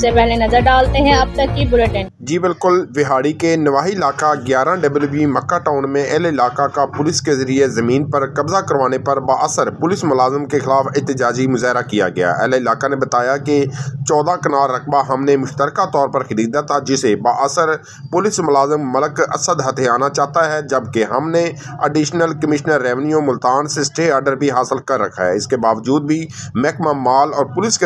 से पहले नजर डालते हैं अब तक की बुलेटिन। जी बिल्कुल, विहाड़ी के नवाही इलाका 11WB मक्का टाउन में अहल इलाका का पुलिस के जरिए ज़मीन पर कब्जा करवाने पर बाअसर पुलिस मुलाजिम के खिलाफ एहतजाजी मुजाहरा किया गया। अहल इलाका ने बताया कि 14 कनाल रकबा हमने मुश्तरका तौर पर खरीदा था, जिसे बाअसर पुलिस मुलाजिम मलक असद हथियाना चाहता है, जबकि हमने एडिशनल कमिश्नर रेवेन्यू मुल्तान से स्टे आर्डर भी हासिल कर रखा है। इसके बावजूद भी महकमा माल और पुलिस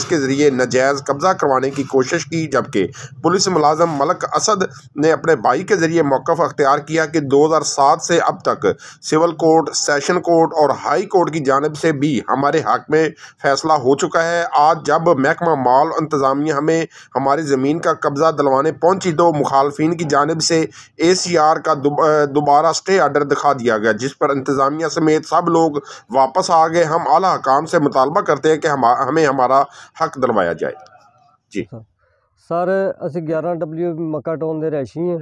के जरिए नाजायज़ कब्जा करवाने की कोशिश की, जबकि पुलिस मुलाजिम मलक असद ने अपने भाई के जरिए मौक़िफ़ अख्तियार किया कि 2007 से अब तक सिविल कोर्ट, सेशन कोर्ट और हाई कोर्ट की जानिब से भी हमारे हक़ में फ़ैसला हो चुका है। आज जब महकमा माल इंतज़ामिया हमें हमारी ज़मीन का कब्ज़ा दिलवाने पहुंची तो मुखालफिन की जानिब से ACR का दोबारा स्टे आर्डर दिखा दिया गया, जिस पर इंतज़ामिया समेत सब लोग वापस आ गए। हम आला हकाम से मुतालबा करते हैं कि हमें हमारा हक़ दिलवाया जाए। जी सर, ਅਸੀਂ 11WB ਮੱਕਾ ਟਾਊਨ ਦੇ ਰਹਿਸ਼ੀ ਹਾਂ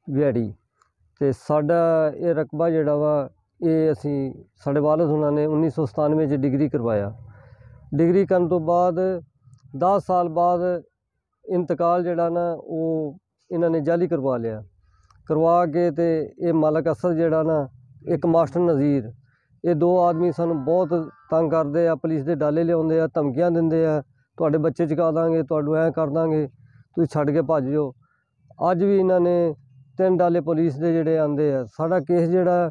ਵਿਹਾੜੀ, ਅਤੇ ਸਾਡਾ ਇਹ ਰਕਬਾ ਜਿਹੜਾ ਵਾ ਇਹ ਅਸੀਂ ਸਾਡੇ ਵਾਲਿਦ ਉਹਨਾਂ ਨੇ 1997 'ਚ ਡਿਗਰੀ ਕਰਵਾਇਆ। ਡਿਗਰੀ ਕਰਨ ਤੋਂ ਬਾਅਦ 10 ਸਾਲ ਬਾਅਦ ਇੰਤਕਾਲ ਜਿਹੜਾ ਨਾ ਉਹ ਇਹਨਾਂ ਨੇ ਜਾਲੀ ਕਰਵਾ ਲਿਆ। ਕਰਵਾ ਕੇ ਅਤੇ ਇਹ ਮਾਲਕ ਅਸਦ ਜਿਹੜਾ ਨਾ ਇੱਕ ਮਾਸਟਰ ਨਜ਼ੀਰ, ਇਹ ਦੋ ਆਦਮੀ ਸਾਨੂੰ ਬਹੁਤ ਤੰਗ ਕਰਦੇ ਆ, ਪੁਲਿਸ ਦੇ ਡਾਲੇ ਲਿਆਉਂਦੇ ਆ, ਧਮਕੀਆਂ ਦਿੰਦੇ ਆ, ਤੁਹਾਡੇ ਬੱਚੇ ਚੁਕਾ ਦਾਂਗੇ, ਤੁਹਾਨੂੰ ਐਂ ਕਰ ਦਾਂਗੇ, ਤੁਸੀਂ ਛੱਡ ਕੇ ਭੱਜ ਜਾਓ। ਅੱਜ ਵੀ ਇਹਨਾਂ ਨੇ 3 ਡਾਲੇ ਪੁਲਿਸ ਦੇ ਜਿਹੜੇ ਆਉਂਦੇ ਆ। ਸਾਡਾ ਕੇਸ ਜਿਹੜਾ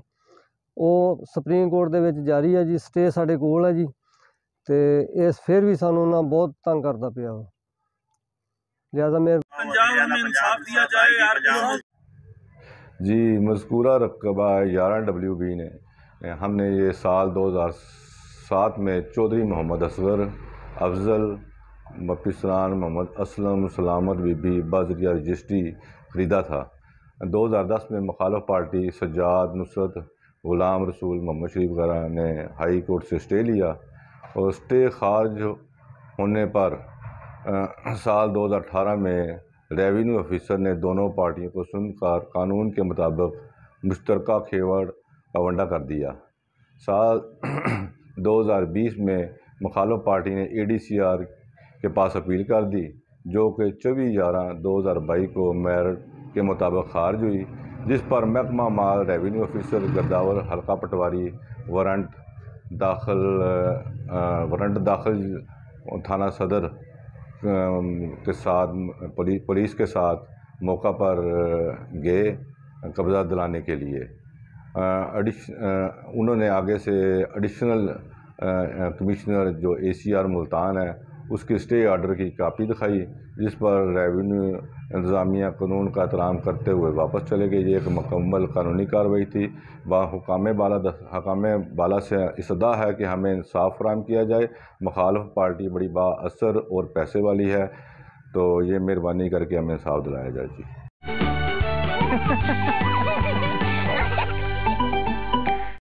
ਉਹ ਸੁਪਰੀਮ ਕੋਰਟ ਦੇ ਵਿੱਚ ਜਾਰੀ ਹੈ ਜੀ, ਸਟੇ ਸਾਡੇ ਕੋਲ ਹੈ ਜੀ, ਅਤੇ ਇਸ ਫਿਰ ਵੀ ਸਾਨੂੰ ਨਾ ਬਹੁਤ ਤੰਗ ਕਰਦਾ ਪਿਆ ਵਾ। ਲਿਹਾਜ਼ਾ पंजाब में इंसाफ दिया जाए यार। जी, मज़कूरा रकबा 11WB ने हमने ये साल 2007 में चौधरी मोहम्मद असगर, अफजल, मपिसरान, मोहम्मद असलम, सलामत बीबी बाज़रिया रजिस्ट्री ख़रीदा था। 2010 में मुखालिफ पार्टी सज्जाद, नुसरत, ग़ुलाम रसूल, मोहम्मद शरीफ वगैरह ने हाई कोर्ट से स्टे लिया, और स्टे खारिज होने पर साल 2018 में रेवेन्यू ऑफिसर ने दोनों पार्टियों को सुनकर कानून के मुताबिक मुश्तरका खेवड़ का वंडा कर दिया। साल 2020 में मुखालिफ पार्टी ने ADCR के पास अपील कर दी, जो कि 24/11/2022 को मेरिट के मुताबिक खारिज हुई, जिस पर महकमा माल, रेवेन्यू ऑफिसर गिरदावर, हल्का पटवारी वारंट दाखिल थाना सदर के साथ पुलिस के साथ मौका पर गए कब्ज़ा दिलाने के लिए। उन्होंने आगे से एडिशनल कमिश्नर जो ACR मुल्तान है उसकी स्टे आर्डर की कापी दिखाई, जिस पर रेवेन्यू इंतज़ामिया कानून का एहतराम करते हुए वापस चले गए। ये एक मुकम्मल कानूनी कार्रवाई थी। हकाम बाला से इस्तदा है कि हमें इंसाफ फराहम किया जाए। मुखालिफ पार्टी बड़ी बाअसर और पैसे वाली है, तो ये मेहरबानी करके हमें इंसाफ दिलाया जाए जी।